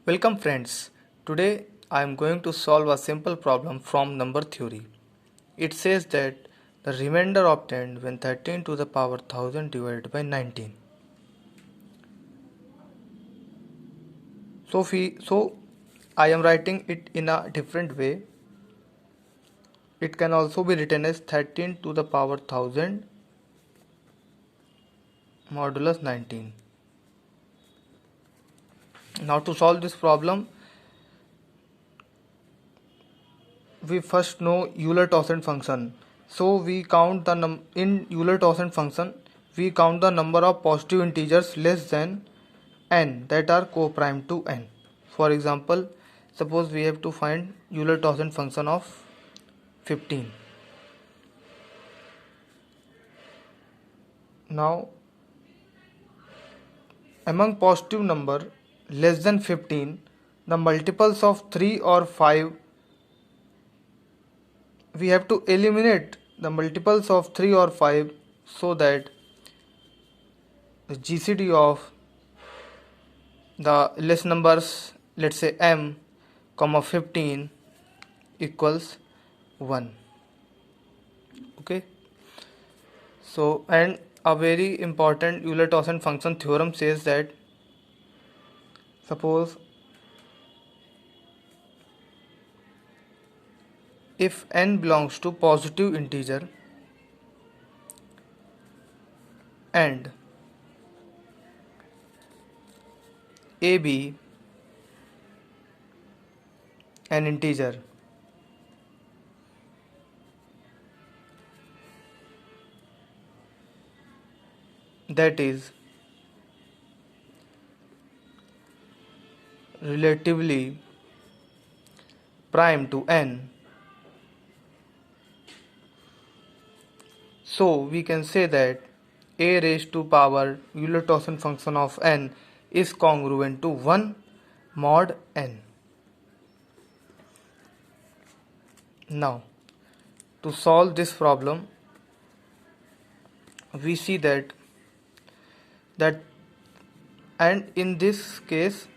Welcome friends. Today I am going to solve a simple problem from number theory. It says that the remainder obtained when 13 to the power 1000 divided by 19. So I am writing it in a different way. It can also be written as 13 to the power 1000 modulus 19. Now to solve this problem, we first know Euler-Taussig function. So we count the in Euler-Taussig function we count the number of positive integers less than n that are co-prime to n. For example, suppose we have to find Euler-Taussig function of 15. Now among positive number less than 15, the multiples of 3 or 5, we have to eliminate the multiples of 3 or 5 so that the GCD of the less numbers, let's say m comma 15 equals 1. Okay, so and a very important Euler-Taussig function theorem says that suppose if n belongs to positive integer and a be an integer, that is relatively prime to n, so we can say that a raised to power Euler-Taussig function of n is congruent to 1 mod n. Now to solve this problem, we see that and in this case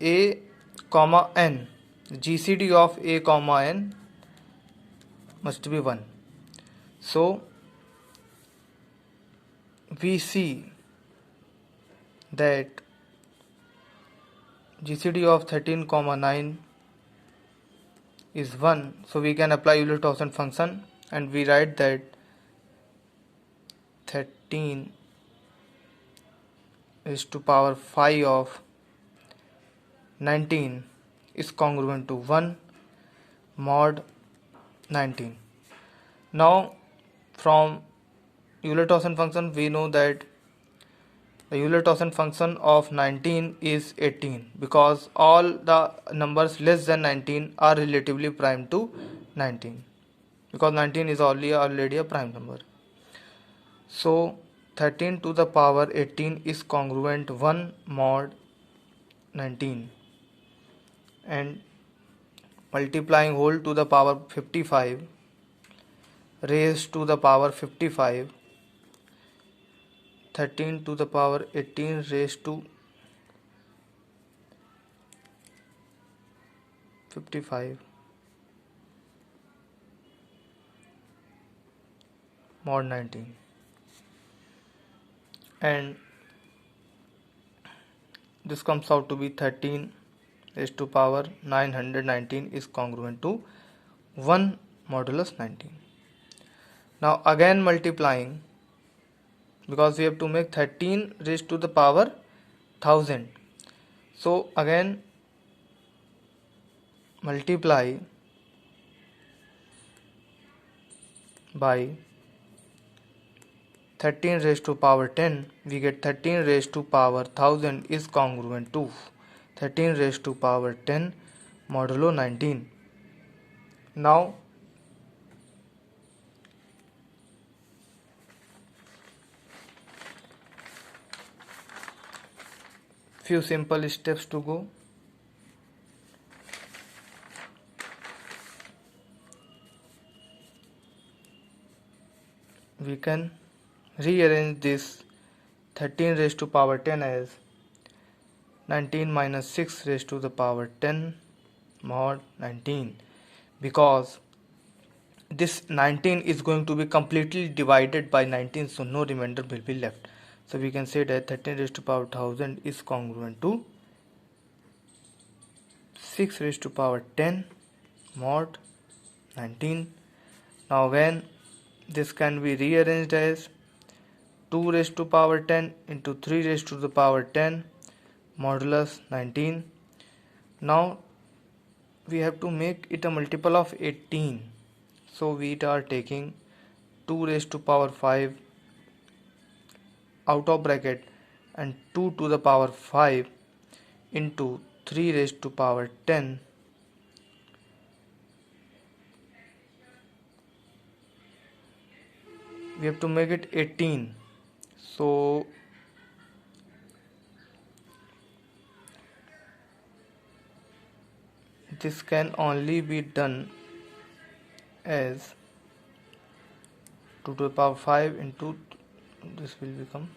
a comma n, GCD of a comma n must be 1. So we see that GCD of 13 comma 9 is 1, so we can apply Euler-Taussig function and we write that 13 raised to power 5 of 19 is congruent to 1 mod 19. Now from Euler-Taussig function we know that the Euler-Taussig function of 19 is 18 because all the numbers less than 19 are relatively prime to 19 because 19 is already a prime number. So 13 to the power 18 is congruent 1 mod 19, and multiplying whole to the power 55 raised to the power 55, 13 to the power 18 raised to 55 mod 19, and this comes out to be 13 raised to power 919 is congruent to 1 modulus 19. Now again multiplying, because we have to make 13 raised to the power 1000, so again multiply by 13 raised to power 10, we get 13 raised to power 1000 is congruent to 13 raised to power 10 modulo 19. Now few simple steps to go. We can rearrange this 13 raised to power 10 as 19 minus 6 raised to the power 10 mod 19, because this 19 is going to be completely divided by 19, so no remainder will be left. So we can say that 13 raised to power 1000 is congruent to 6 raised to power 10 mod 19. Now when this can be rearranged as 2 raised to power 10 into 3 raised to the power 10 modulus 19. Now we have to make it a multiple of 18. So we are taking 2 raised to power 5 out of bracket and 2 to the power 5 into 3 raised to power 10 we have to make it 18. So this can only be done as 2 to the power 5 into this will become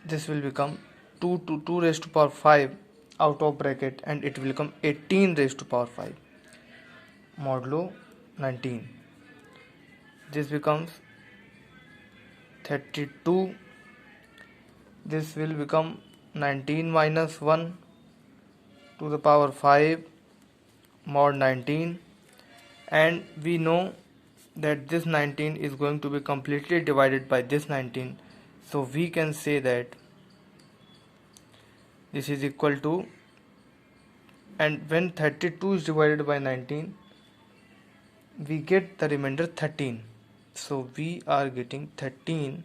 this will become 2 to 2 raised to power 5 out of bracket and it will become 18 raised to power 5 modulo 19. This becomes 32. This will become 19 minus 1 to the power 5 mod 19, and we know that this 19 is going to be completely divided by this 19, so we can say that this is equal to, and when 32 is divided by 19 we get the remainder 13, so we are getting 13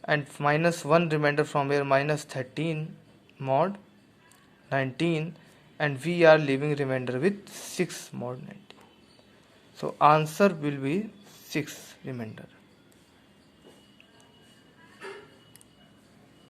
and minus 1 remainder from here minus 13 mod 19, and we are leaving remainder with 6 mod 19. So answer will be 6 remainder.